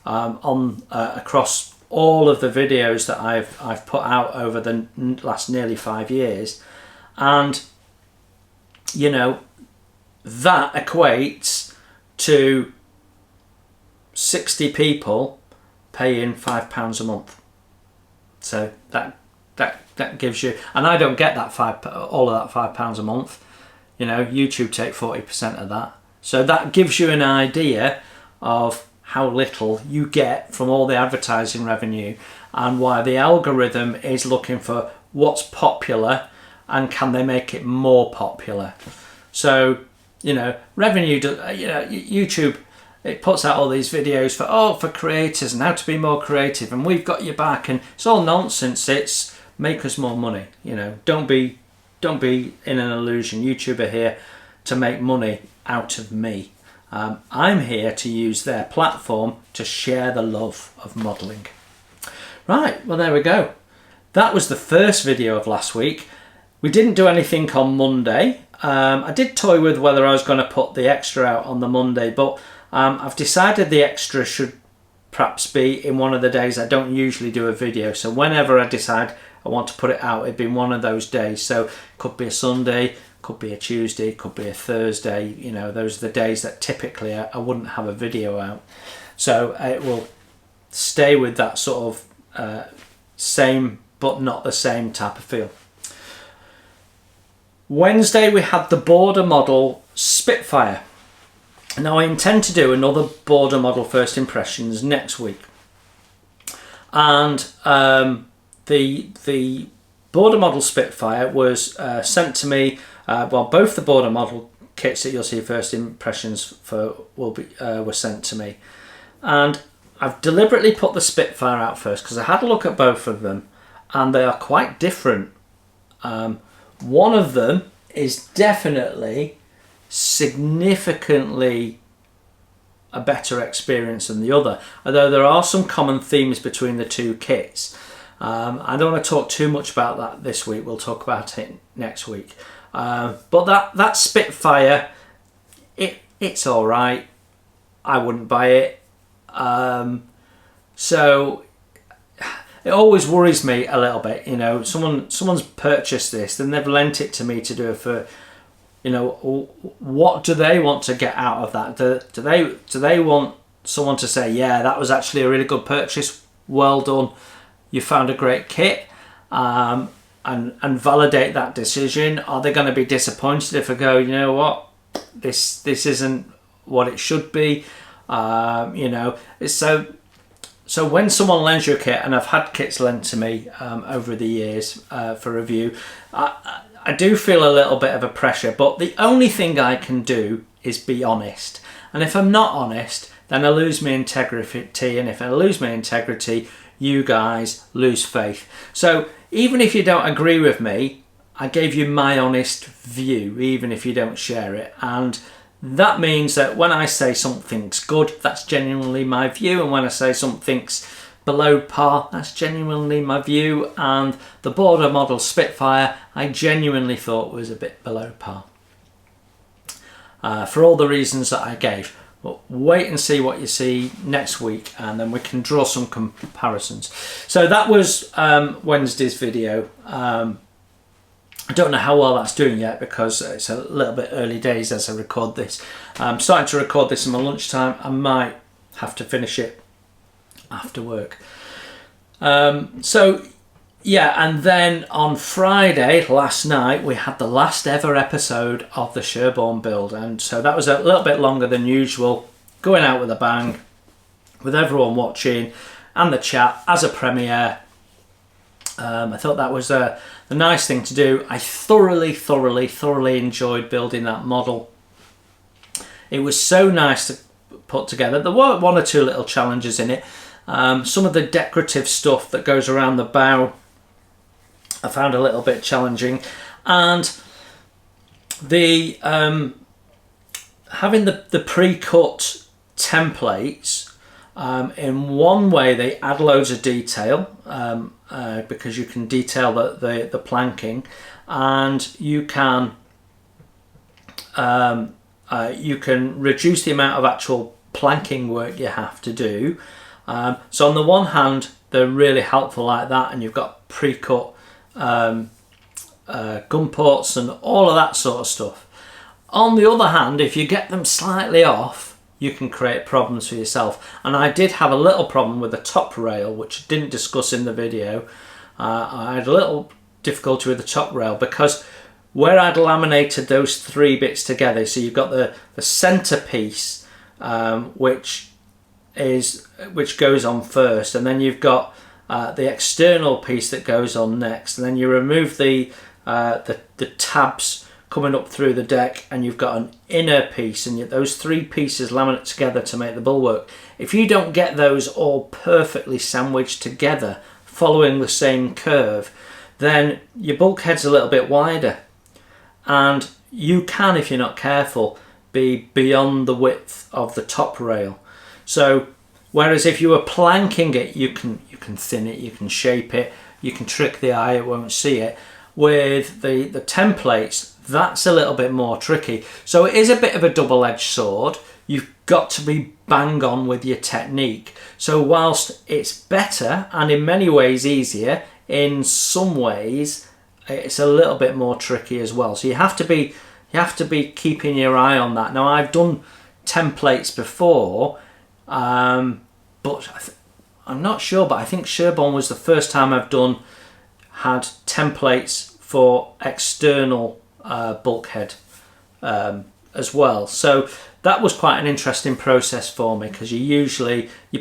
on across all of the videos that I've put out over the last nearly 5 years, and you know, that equates to 60 people paying £5 a month. So that gives you, and I don't get that all of that £5 a month. You know, YouTube take 40% of that. So that gives you an idea of how little you get from all the advertising revenue, and why the algorithm is looking for what's popular and can they make it more popular. So, you know, revenue, you know, YouTube, it puts out all these videos for creators and how to be more creative, and we've got your back, and it's all nonsense. It's make us more money. You know, don't be in an illusion. YouTube are here to make money out of me. I'm here to use their platform to share the love of modelling. Right, well, there we go. That was the first video of last week. We didn't do anything on Monday. I did toy with whether I was going to put the extra out on the Monday, but I've decided the extra should perhaps be in one of the days I don't usually do a video. So whenever I decide I want to put it out, it'd be one of those days. So it could be a Sunday, could be a Tuesday, could be a Thursday. You know, those are the days that typically I wouldn't have a video out. So it will stay with that sort of same but not the same type of feel. Wednesday we had the border model Spitfire. Now I intend to do another border model first impressions next week. And the border model Spitfire was sent to me. Well, both the border model kits that you'll see first impressions for were sent to me, and I've deliberately put the Spitfire out first because I had a look at both of them, and they are quite different. One of them is definitely significantly a better experience than the other, although there are some common themes between the two kits. I don't want to talk too much about that this week. We'll talk about it next week. But that Spitfire, it's all right. I wouldn't buy it. So it always worries me a little bit. You know, someone's purchased this, then they've lent it to me to do it for. You know, what do they want to get out of that? Do they want someone to say, yeah, that was actually a really good purchase, well done, you found a great kit, and validate that decision? Are they going to be disappointed if I go, you know what, this isn't what it should be? You know, it's so when someone lends you a kit, and I've had kits lent to me over the years for review, I do feel a little bit of a pressure, but the only thing I can do is be honest. And if I'm not honest, then I lose my integrity, and if I lose my integrity, you guys lose faith. So even if you don't agree with me, I gave you my honest view, even if you don't share it. And that means that when I say something's good, that's genuinely my view, and when I say something's below par, that's genuinely my view. And the border model Spitfire, I genuinely thought was a bit below par, for all the reasons that I gave. But wait and see what you see next week, and then we can draw some comparisons. So that was Wednesday's video. I don't know how well that's doing yet because it's a little bit early days as I record this. I'm starting to record this in my lunchtime. I might have to finish it after work. So yeah, and then on Friday last night we had the last ever episode of the Sherborn Build, and so that was a little bit longer than usual, going out with a bang, with everyone watching and the chat as a premiere. I thought that was a nice thing to do. I thoroughly enjoyed building that model. It was so nice to put together. There were one or two little challenges in it. Some of the decorative stuff that goes around the bow I found a little bit challenging, and the having the pre-cut templates, in one way they add loads of detail, because you can detail the planking, and you can reduce the amount of actual planking work you have to do. So on the one hand, they're really helpful like that, and you've got pre-cut gun ports and all of that sort of stuff. On the other hand, if you get them slightly off, you can create problems for yourself. And I did have a little problem with the top rail, which I didn't discuss in the video. I had a little difficulty with the top rail because where I'd laminated those three bits together, so you've got the centre piece, which goes on first, and then you've got the external piece that goes on next, and then you remove the tabs coming up through the deck, and you've got an inner piece, and those three pieces laminate together to make the bulwark. If you don't get those all perfectly sandwiched together following the same curve, then your bulkhead's a little bit wider, and you can, if you're not careful, be beyond the width of the top rail. So whereas if you were planking it, you can thin it, you can shape it, you can trick the eye, it won't see it. With the templates, that's a little bit more tricky. So it is a bit of a double-edged sword. You've got to be bang on with your technique. So whilst it's better and in many ways easier, in some ways it's a little bit more tricky as well. So you have to be keeping your eye on that. Now, I've done templates before, but I'm not sure, but I think Sherborn was the first time I've had templates for external bulkhead as well. So that was quite an interesting process for me, because you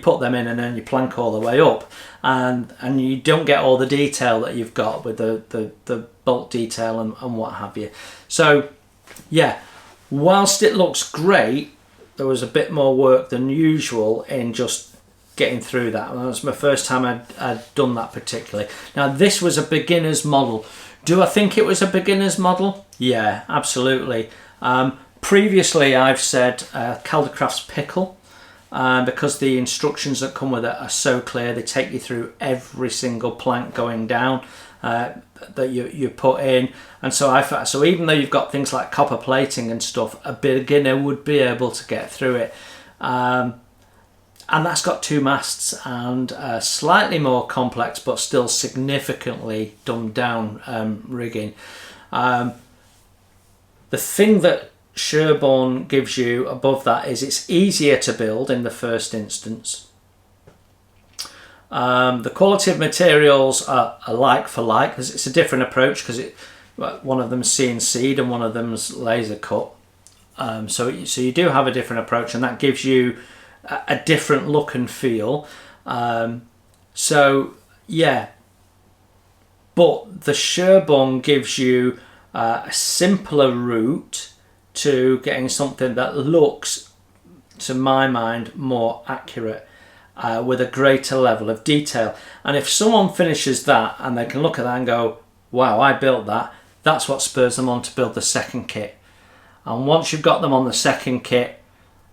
put them in and then you plank all the way up, and you don't get all the detail that you've got with the bolt detail and what have you. So yeah, whilst it looks great, there was a bit more work than usual in just getting through that. And that was my first time I'd done that particularly. Now this was a beginner's model. Do I think it was a beginner's model? Yeah, absolutely. Previously I've said Caldercraft's Pickle, because the instructions that come with it are so clear. They take you through every single plank going down that you put in, and so even though you've got things like copper plating and stuff, a beginner would be able to get through it. And that's got 2 masts and slightly more complex but still significantly dumbed down rigging. The thing that Sherborn gives you above that is it's easier to build in the first instance. The quality of materials are like for like, because it's a different approach, because one of them's CNC'd and one of them's laser cut. So you do have a different approach, and that gives you a different look and feel. So yeah, but the Sherborn gives you a simpler route to getting something that looks, to my mind, more accurate, with a greater level of detail. And if someone finishes that and they can look at that and go, wow, I built that, that's what spurs them on to build the second kit. And once you've got them on the second kit,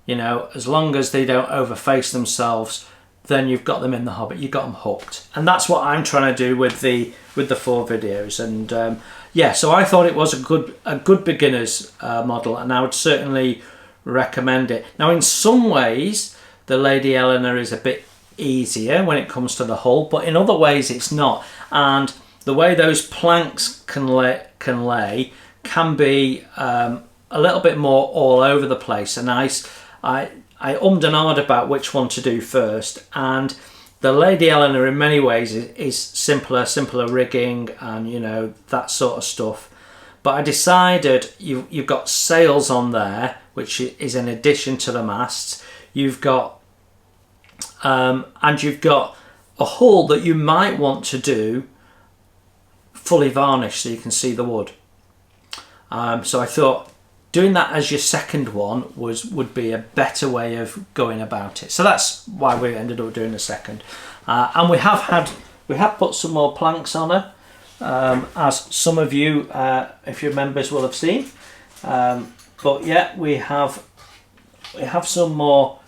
you know, as long as they don't overface themselves, then you've got them in the hobby, you've got them hooked. And that's what I'm trying to do with the 4 videos. And yeah, so I thought it was a good beginner's model, and I would certainly recommend it. Now in some ways the Lady Eleanor is a bit easier when it comes to the hull, but in other ways it's not. And the way those planks can lay can be a little bit more all over the place, and I ummed and ahed about which one to do first. And the Lady Eleanor in many ways is simpler rigging and, you know, that sort of stuff. But I decided you've got sails on there, which is in addition to the masts. You've got and you've got a hull that you might want to do fully varnished so you can see the wood. So I thought doing that as your second one would be a better way of going about it. So that's why we ended up doing the second. And we have put some more planks on her, as some of you, if you're members, will have seen. But yeah, we have some more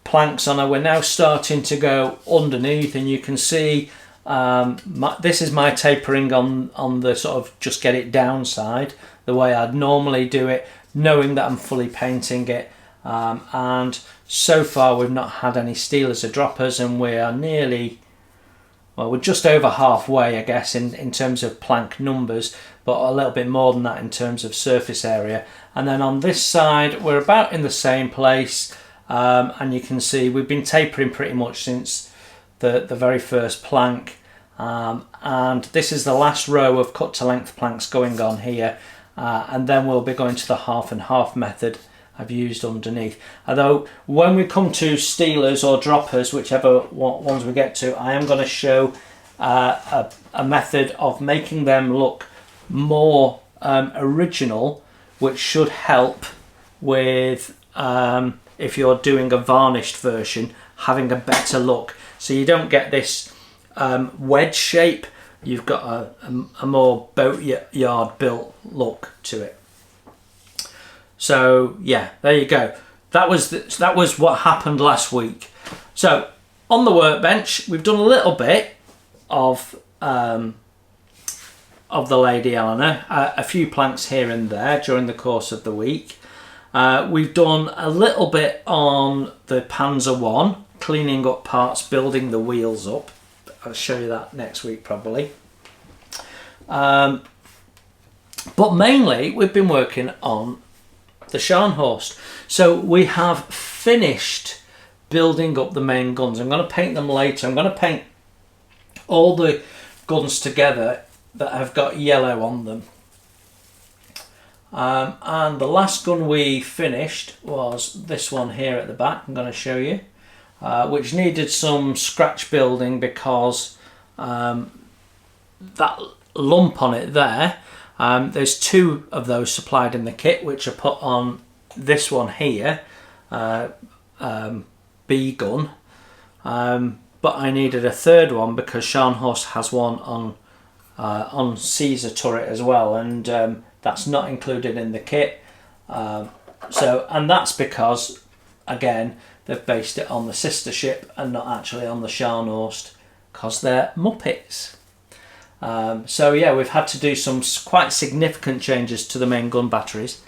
planks on her. We're now starting to go underneath, and you can see this is my tapering on the sort of just get it down side, the way I'd normally do it, knowing that I'm fully painting it. And so far we've not had any stealers or droppers, and we are nearly, well, we're just over halfway, I guess, in terms of plank numbers, but a little bit more than that in terms of surface area. And then on this side we're about in the same place, and you can see we've been tapering pretty much since the very first plank, and this is the last row of cut to length planks going on here, and then we'll be going to the half and half method I've used underneath. Although when we come to stealers or droppers, whichever ones we get to, I am going to show a method of making them look more original, which should help with, if you're doing a varnished version, having a better look. So you don't get this wedge shape, you've got a more boatyard built look to it. So yeah, there you go. That was what happened last week. So on the workbench, we've done a little bit of the Lady Eleanor, a few planks here and there during the course of the week. We've done a little bit on the Panzer 1, cleaning up parts, building the wheels up. I'll show you that next week probably. But mainly we've been working on the Scharnhorst. So we have finished building up the main guns. I'm going to paint them later. I'm going to paint all the guns together that have got yellow on them. And the last gun we finished was this one here at the back. I'm going to show you, which needed some scratch building because that lump on it there, there's 2 of those supplied in the kit, which are put on this one here, B gun, but I needed a 3rd one because Scharnhorst has one on Caesar turret as well, and that's not included in the kit. And that's because, again, they've based it on the sister ship and not actually on the Scharnhorst, because they're Muppets. So yeah, we've had to do some quite significant changes to the main gun batteries.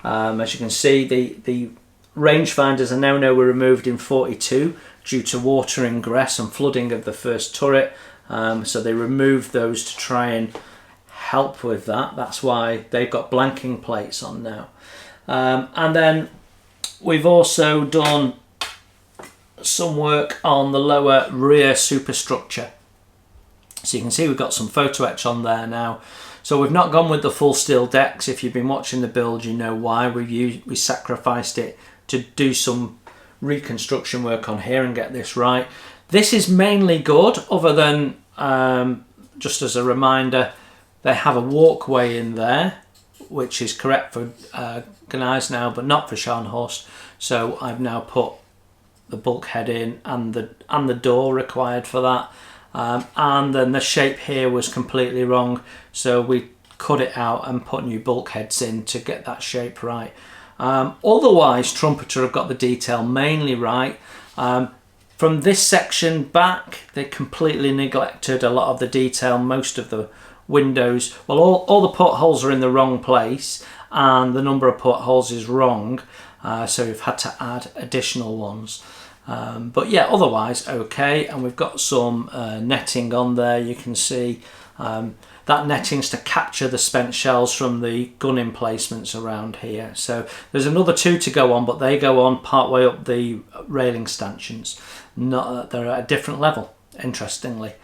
As you can see, the rangefinders are now removed in 42 due to water ingress and flooding of the first turret. So they removed those to try and help with that. That's why they've got blanking plates on now. And then we've also done some work on the lower rear superstructure. So you can see we've got some photo etch on there now. So we've not gone with the full steel decks. If you've been watching the build, you know why. We sacrificed it to do some reconstruction work on here and get this right. This is mainly good, other than, just as a reminder, they have a walkway in there, which is correct for Gaahleri now, but not for Scharnhorst. So I've now put the bulkhead in and the door required for that. And then the shape here was completely wrong, so we cut it out and put new bulkheads in to get that shape right. Otherwise, Trumpeter have got the detail mainly right. From this section back, they completely neglected a lot of the detail. Most of the windows, well, all the portholes are in the wrong place, and the number of portholes is wrong, so we've had to add additional ones. But yeah, otherwise okay. And we've got some netting on there. You can see that netting's to capture the spent shells from the gun emplacements around here. So there's another 2 to go on, but they go on part way up the railing stanchions. They're at a different level, interestingly.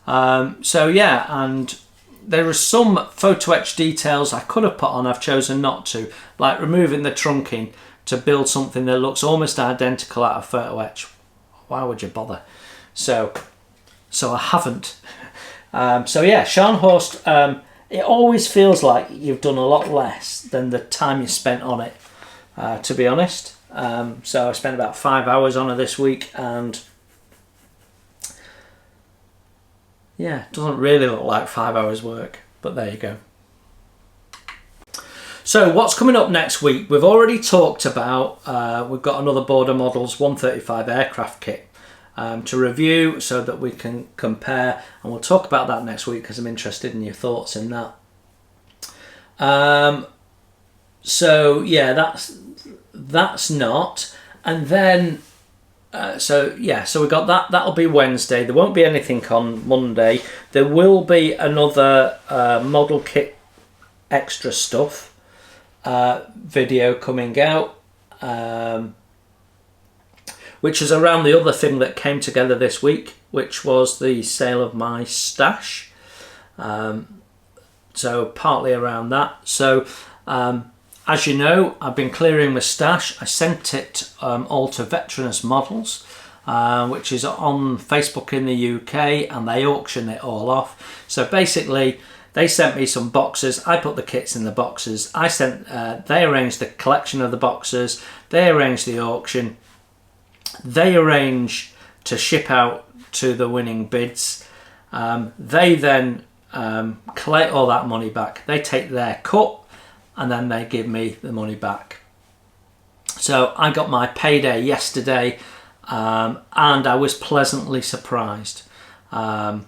So yeah, and there are some photo etch details I could have put on, I've chosen not to, like removing the trunking to build something that looks almost identical out of photo etch. Why would you bother? So I haven't. So yeah, Scharnhorst, it always feels like you've done a lot less than the time you spent on it, to be honest. So I spent about 5 hours on it this week, and yeah, it doesn't really look like 5 hours work, but there you go. So what's coming up next week? We've already talked about, we've got another Border Models 135 aircraft kit to review so that we can compare, and we'll talk about that next week because I'm interested in your thoughts in that. So yeah, that's not, and then so we got that. That'll be Wednesday. There won't be anything on Monday. There will be another model kit extra stuff video coming out, which is around the other thing that came together this week, which was the sale of my stash. So partly around that. So as you know, I've been clearing my stash. I sent it all to Veteranous Models, which is on Facebook in the UK, and they auction it all off. So basically, they sent me some boxes. I put the kits in the boxes. They arranged the collection of the boxes. They arranged the auction. They arrange to ship out to the winning bids. They then collect all that money back. They take their cut, and then they give me the money back. So I got my payday yesterday, and I was pleasantly surprised. So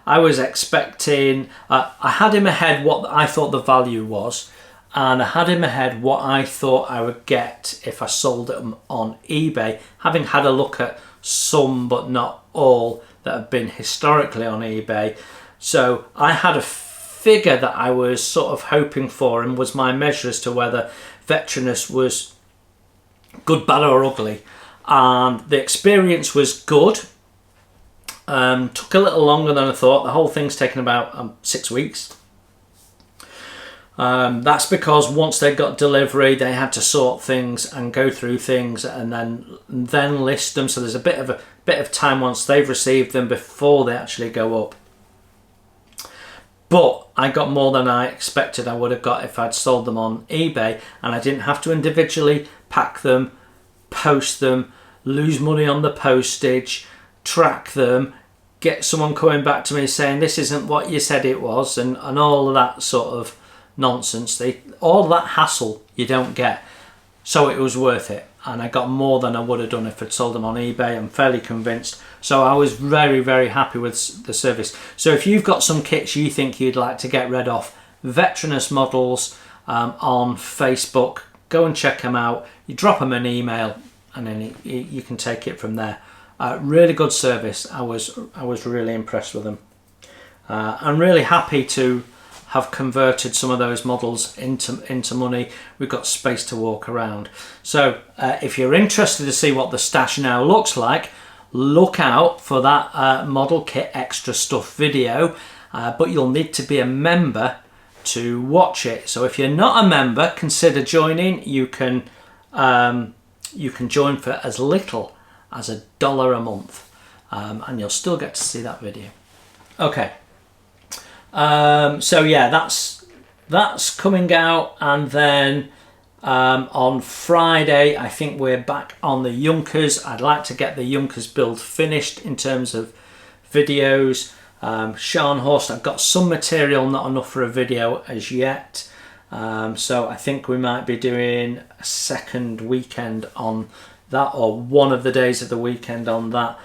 I was expecting, I had in my head what I thought the value was, and I had in my head what I thought I would get if I sold them on eBay, having had a look at some but not all that have been historically on eBay. So I had a figure that I was sort of hoping for, and was my measure as to whether Veteranous was good, bad or ugly. And the experience was good. Took a little longer than I thought. The whole thing's taken about 6 weeks. That's because once they got delivery, they had to sort things and go through things and then list them. So there's a bit of time once they've received them before they actually go up. But I got more than I expected I would have got if I'd sold them on eBay, and I didn't have to individually pack them, post them, lose money on the postage, track them, get someone coming back to me saying this isn't what you said it was, and all of that sort of nonsense. All that hassle you don't get. So it was worth it, and I got more than I would have done if I'd sold them on eBay. I'm fairly convinced. So I was very, very happy with the service. So if you've got some kits you think you'd like to get rid of, Veterinous Models on Facebook, go and check them out. You drop them an email and then you can take it from there. Really good service. I was really impressed with them. I'm really happy to have converted some of those models into money. We've got space to walk around. So if you're interested to see what the stash now looks like, look out for that model kit extra stuff video, but you'll need to be a member to watch it. So if you're not a member, consider joining. You can join for as little as $1 a month, and you'll still get to see that video. Okay. So yeah, that's coming out, and then on Friday I think we're back on the Junkers. I'd like to get the Junkers build finished in terms of videos. Scharnhorst, I've got some material, not enough for a video as yet, so I think we might be doing a second weekend on that, or one of the days of the weekend on that.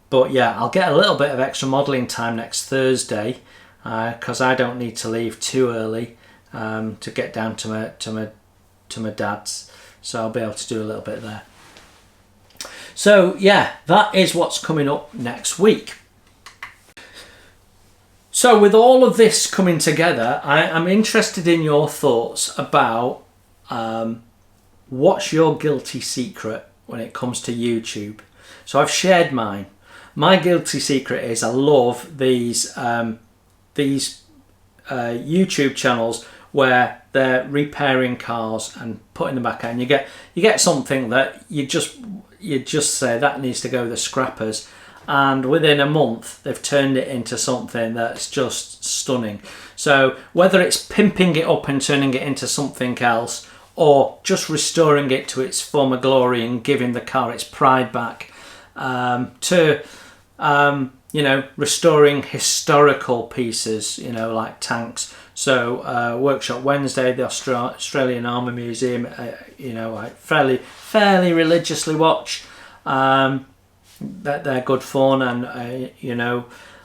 But yeah, I'll get a little bit of extra modelling time next Thursday, because I don't need to leave too early to get down to my dad's, so I'll be able to do a little bit there. So yeah, that is what's coming up next week. So with all of this coming together, I'm interested in your thoughts about what's your guilty secret when it comes to YouTube. So I've shared mine. My guilty secret is I love these YouTube channels where they're repairing cars and putting them back out, and you get something that you just say that needs to go to the scrappers, and within a month they've turned it into something that's just stunning. So whether it's pimping it up and turning it into something else, or just restoring it to its former glory and giving the car its pride back, to restoring historical pieces, like tanks. So Workshop Wednesday, the Australian Army Museum, I fairly religiously watch. They're good fun, and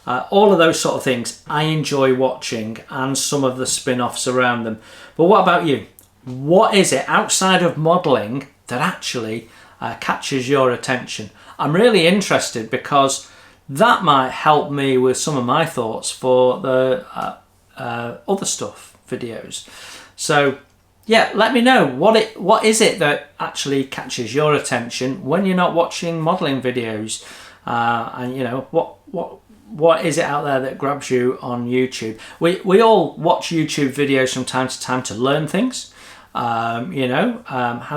all of those sort of things I enjoy watching, and some of the spin-offs around them. But what about you? What is it outside of modelling that actually catches your attention? I'm really interested, because that might help me with some of my thoughts for the other stuff videos. So yeah, let me know what is it that actually catches your attention when you're not watching modelling videos, and what is it out there that grabs you on YouTube? We all watch YouTube videos from time to time to learn things. How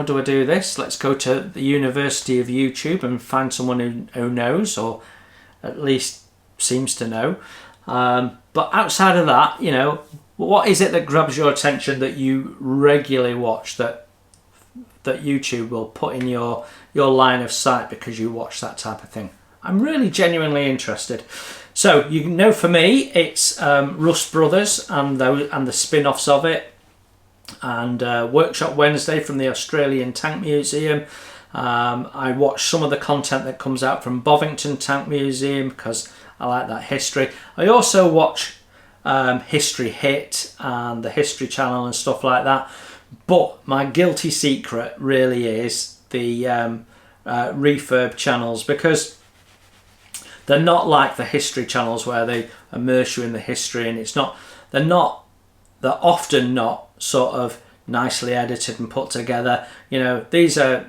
do I do this? Let's go to the University of YouTube and find someone who knows, or at least seems to know. But outside of that, what is it that grabs your attention that you regularly watch, that YouTube will put in your line of sight because you watch that type of thing? I'm really genuinely interested. So for me, it's Rust Brothers and the spin-offs of it, and Workshop Wednesday from the Australian Tank Museum. I watch some of the content that comes out from Bovington Tank Museum because I like that history. I also watch History Hit and the History Channel and stuff like that. But my guilty secret really is the refurb channels, because they're not like the history channels where they immerse you in the history, and they're often not sort of nicely edited and put together. These are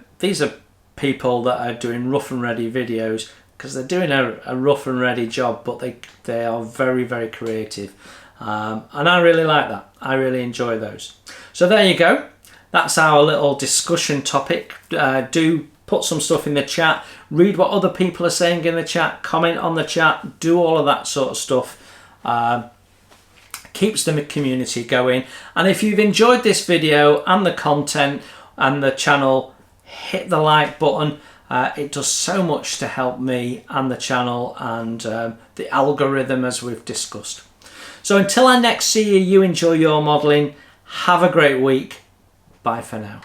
people that are doing rough and ready videos because they're doing a rough and ready job, but they are very, very creative. And I really like that. I really enjoy those. So there you go. That's our little discussion topic. Do put some stuff in the chat, read what other people are saying in the chat, comment on the chat, do all of that sort of stuff. Keeps the community going. And if you've enjoyed this video and the content and the channel, hit the like button. It does so much to help me and the channel and the algorithm, as we've discussed. So until I next see you, you enjoy your modelling. Have a great week. Bye for now.